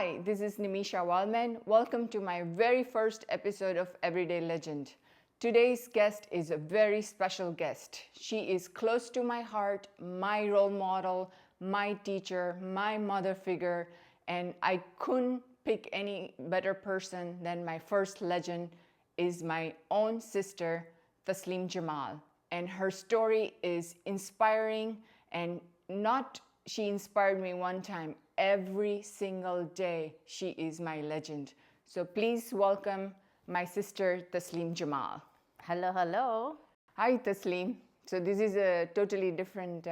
Hi, this is Nimisha Wallman. Welcome to my very first episode of Everyday Legend. Today's guest is a very special guest. She is close to my heart, my role model, my teacher, my mother figure, and I couldn't pick any better person than my first legend is my own sister, Taslim Jamal. And her story is inspiring, and not she inspired me one time. Every single day, she is my legend. So please welcome my sister, Taslim Jamal. Hello, hello. Hi, Taslim. So this is a totally different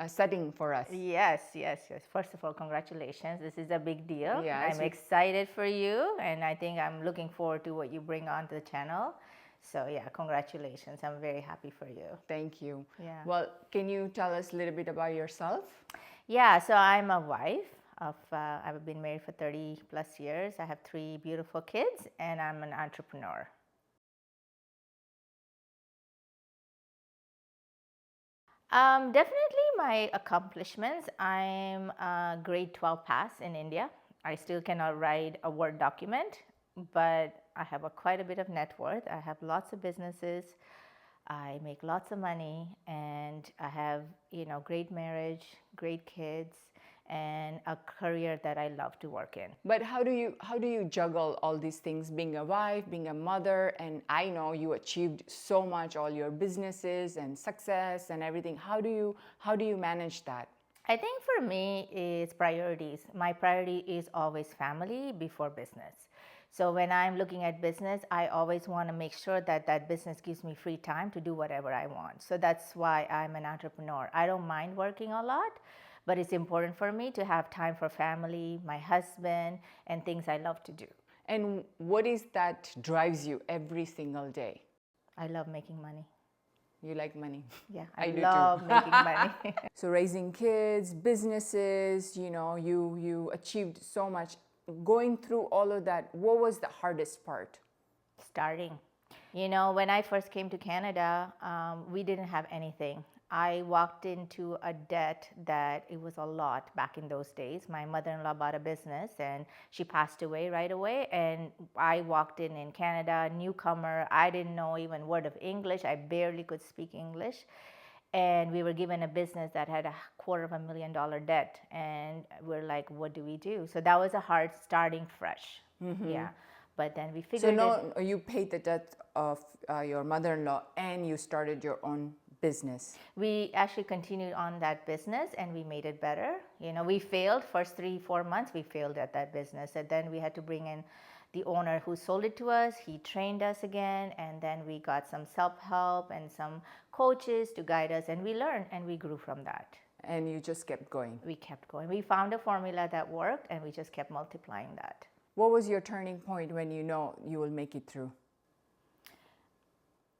setting for us. Yes. First of all, congratulations. This is a big deal. Yes, I'm excited for you, and I think I'm looking forward to what you bring onto the channel. So yeah, congratulations. I'm very happy for you. Thank you. Yeah. Well, can you tell us a little bit about yourself? Yeah, so I'm a wife of, I've been married for 30 plus years. I have 3 beautiful kids, and I'm an entrepreneur. Definitely my accomplishments. I'm a grade 12 pass in India. I still cannot write a Word document, but I have quite a bit of net worth. I have lots of businesses. I make lots of money, and I have, great marriage, great kids, and a career that I love to work in. But how do you juggle all these things, being a wife, being a mother? And I know you achieved so much, all your businesses and success and everything. How do you manage that? I think for me, it's priorities. My priority is always family before business. So when I'm looking at business, I always want to make sure that that business gives me free time to do whatever I want. So that's why I'm an entrepreneur. I don't mind working a lot, but it's important for me to have time for family, my husband, and things I love to do. And what is that drives you every single day? I love making money. You like money? Yeah, I do love too. making money. So raising kids, businesses, you achieved so much. Going through all of that, what was the hardest part? Starting. When I first came to Canada, we didn't have anything. I walked into a debt that it was a lot back in those days. My mother-in-law bought a business and she passed away right away. And I walked in Canada, newcomer. I didn't know even a word of English. I barely could speak English. And we were given a business that had $250,000 debt. And we're like, what do we do? So that was a hard starting fresh. Mm-hmm. Yeah. But then we figured you paid the debt of your mother-in-law and you started your own business. We actually continued on that business and we made it better. We failed first 3-4 months. We failed at that business. And then we had to bring in the owner who sold it to us. He trained us again, and then we got some self-help and some coaches to guide us, and we learned and we grew from that. And you just kept going. We kept going. We found a formula that worked, and we just kept multiplying that. What was your turning point when you know you will make it through?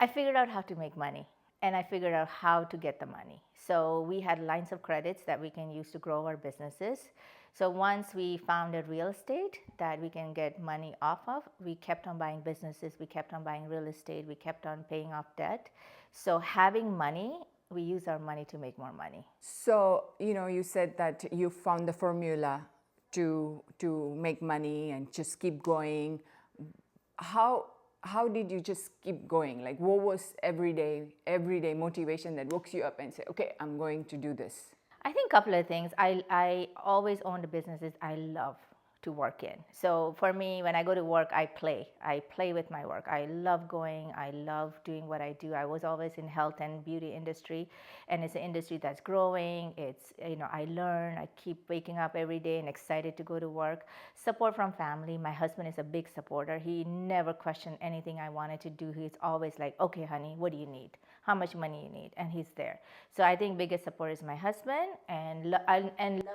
I figured out how to make money, and I figured out how to get the money. So we had lines of credits that we can use to grow our businesses. So once we found a real estate that we can get money off of, we kept on buying businesses, we kept on buying real estate, we kept on paying off debt. So having money, we use our money to make more money. So, you said that you found the formula to make money and just keep going. How did you just keep going? Like, what was everyday motivation that woke you up and said, okay, I'm going to do this? I think a couple of things. I always owned businesses I love to work in. So for me, when I go to work, I play. I play with my work. I love going. I love doing what I do. I was always in health and beauty industry, and it's an industry that's growing. It's, I learn. I keep waking up every day and excited to go to work. Support from family. My husband is a big supporter. He never questioned anything I wanted to do. He's always like, okay, honey, what do you need? How much money you need? And he's there. So I think biggest support is my husband, and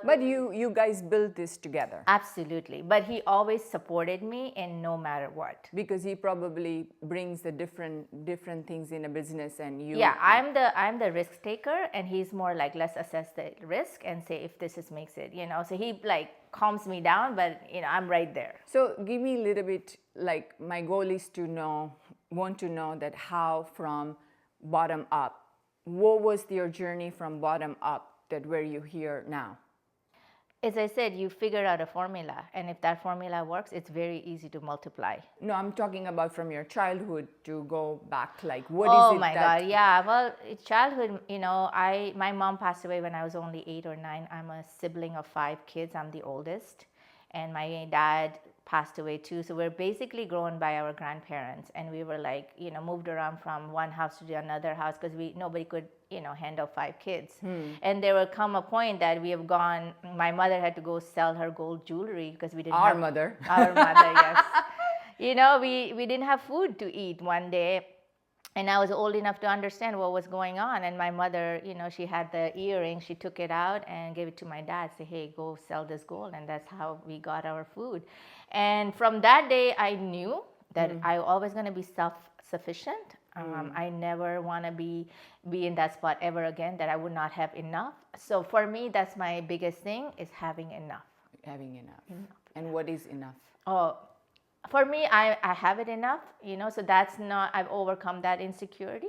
But you guys built this together. Absolutely. But he always supported me in no matter what. Because he probably brings the different things in a business, and you. Yeah, I'm the risk taker, and he's more like, let's assess the risk and say if this makes it. So he like calms me down, but I'm right there. So give me a little bit, like, my goal is to want to know that how from bottom up. What was your journey from bottom up that where you here now? as I said, you figure out a formula, and if that formula works, it's very easy to multiply. No, I'm talking about from your childhood to go back. Like, what Oh is it my that? God, yeah. Well, childhood, my mom passed away when I was only 8 or 9. I'm a sibling of 5 kids. I'm the oldest, and my dad passed away too. So we're basically grown by our grandparents, and we were like, moved around from one house to another house because nobody could, handle 5 kids. And there will come a point that we have gone. My mother had to go sell her gold jewelry because we didn't Our have mother. our mother, yes. We didn't have food to eat one day, and I was old enough to understand what was going on. And my mother, she had the earring. She took it out and gave it to my dad. Say, hey, go sell this gold, and that's how we got our food. And from that day, I knew that I always going to be self-sufficient. I never want to be in that spot ever again. That I would not have enough. So for me, that's my biggest thing is having enough. Having enough. And what is enough? Oh, for me, I have it enough, so that's not, I've overcome that insecurity.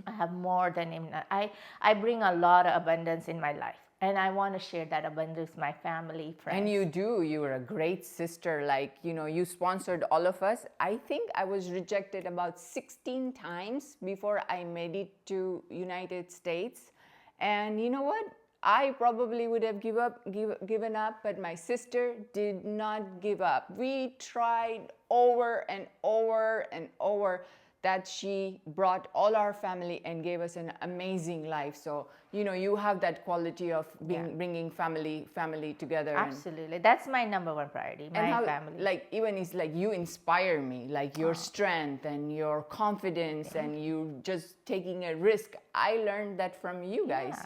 I have more than enough. I bring a lot of abundance in my life, and I want to share that abundance with my family, friends. And you do. You were a great sister. Like, you sponsored all of us. I think I was rejected about 16 times before I made it to United States. And you know what? I probably would have given up, but my sister did not give up. We tried over and over and over that she brought all our family and gave us an amazing life. So, you have that quality of bringing family together. Absolutely. That's my number one priority, my family. Like, even it's like you inspire me, like your strength and your confidence and you just taking a risk. I learned that from you guys,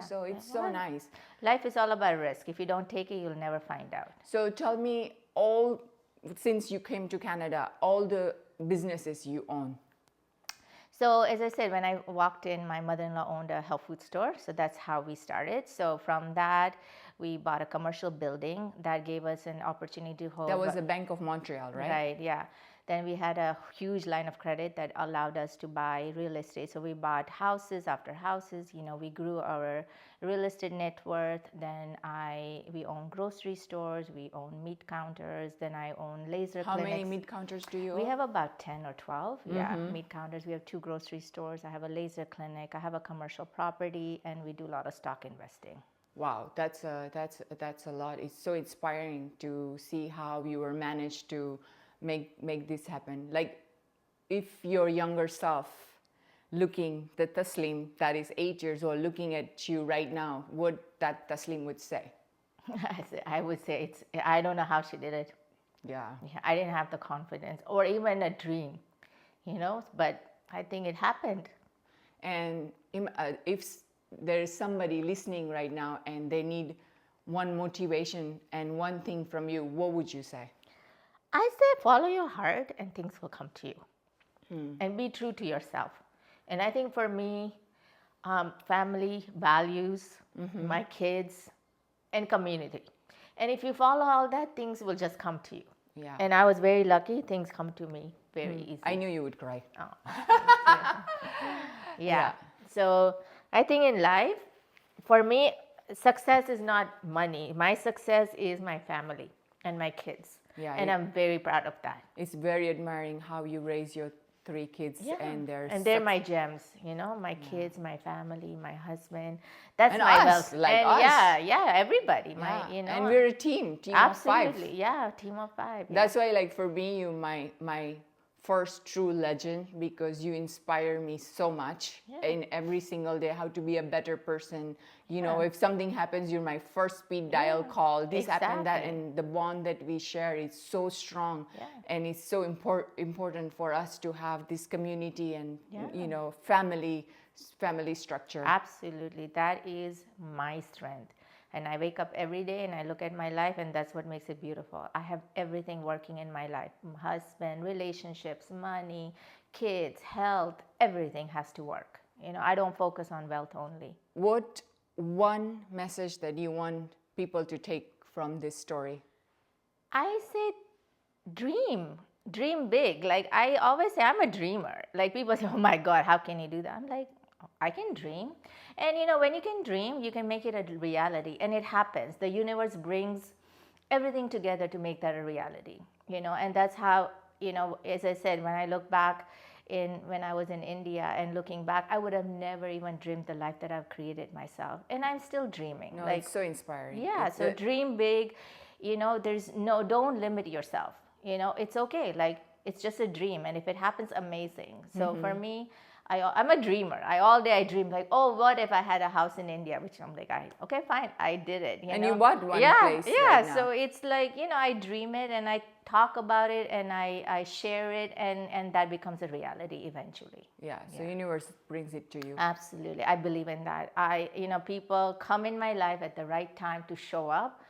so it's so nice. Life is all about risk. If you don't take it, you'll never find out. So tell me, since you came to Canada, all the businesses you own. So as I said, when I walked in, my mother-in-law owned a health food store. So that's how we started. So from that, we bought a commercial building that gave us an opportunity to hold. That was the Bank of Montreal, right? Right, yeah. Then we had a huge line of credit that allowed us to buy real estate. So we bought houses after houses. We grew our real estate net worth. Then we own grocery stores. We own meat counters. Then I own laser clinics. How many meat counters do you own? We have about 10 or 12. Yeah, meat counters. We have 2 grocery stores. I have a laser clinic. I have a commercial property, and we do a lot of stock investing. Wow, that's a lot. It's so inspiring to see how you were managed to make this happen. Like, if your younger self looking, the Taslim that is 8 years old, looking at you right now, what that Taslim would say? I would say I don't know how she did it. Yeah, I didn't have the confidence or even a dream, but I think it happened. And if there is somebody listening right now and they need one motivation and one thing from you, what would you say? I say follow your heart and things will come to you. And be true to yourself. And I think for me, family, values, my kids, and community. And if you follow all that, things will just come to you. Yeah. And I was very lucky. Things come to me very easily. I knew you would cry. Oh, yeah. So I think in life, for me, success is not money. My success is my family and my kids. Yeah, and I'm very proud of that. It's very admiring how you raise your 3 kids and they're my gems, my kids, my family, my husband. That's and my us, wealth. like and us. Everybody. Yeah. And we're a team absolutely, of 5. Absolutely, yeah, team of 5. Yeah. That's why, like, for me, you my first true legend, because you inspire me so much in every single day, how to be a better person. If something happens, you're my first speed dial call. This happened, that, and the bond that we share is so strong. And it's so important for us to have this community and family structure. Absolutely, that is my strength. And I wake up every day and I look at my life, and that's what makes it beautiful. I have everything working in my life. Husband, relationships, money, kids, health, everything has to work. I don't focus on wealth only. What one message that you want people to take from this story? I say dream big. Like, I always say I'm a dreamer. Like, people say, oh my God, how can you do that? I'm like, I can dream. And you know, when you can dream, you can make it a reality, and it happens. The universe brings everything together to make that a reality, you know. And that's how, you know, as I said, when I look back when I was in India and looking back, I would have never even dreamed the life that I've created myself. And I'm still dreaming. No, it's so inspiring. Yeah, so dream big. You know, don't limit yourself. You know, it's okay. Like, it's just a dream, and if it happens, amazing. So for me, I'm a dreamer. All day I dream like, oh, what if I had a house in India? Which I'm like, okay, fine, I did it. And you bought one place right now. So it's like, you know, I dream it and I talk about it and I share it, and that becomes a reality eventually. Yeah, so universe brings it to you. Absolutely, I believe in that. You know, people come in my life at the right time to show up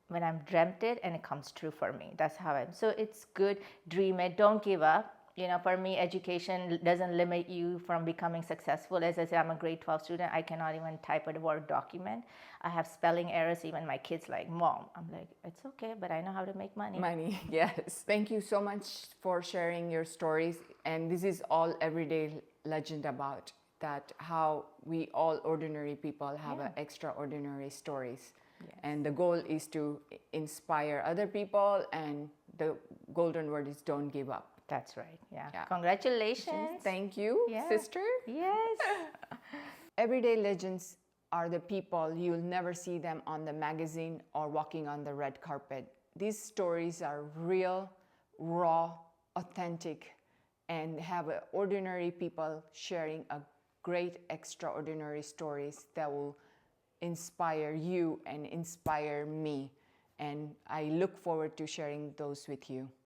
when I'm dreamt it, and it comes true for me. That's how I'm. So it's good. Dream it. Don't give up. You know, for me, education doesn't limit you from becoming successful. As I said, I'm a grade 12 student. I cannot even type a Word document. I have spelling errors. Even my kids like, Mom. I'm like, it's okay, but I know how to make money. Money, yes. Thank you so much for sharing your stories. And this is all Everyday Legend about, that how we all ordinary people have extraordinary stories. Yes. And the goal is to inspire other people, and the golden word is don't give up. That's right. Yeah. Congratulations. Thank you, sister. Yes. Everyday legends are the people you'll never see them on the magazine or walking on the red carpet. These stories are real, raw, authentic, and have ordinary people sharing a great, extraordinary stories that will inspire you and inspire me. And I look forward to sharing those with you.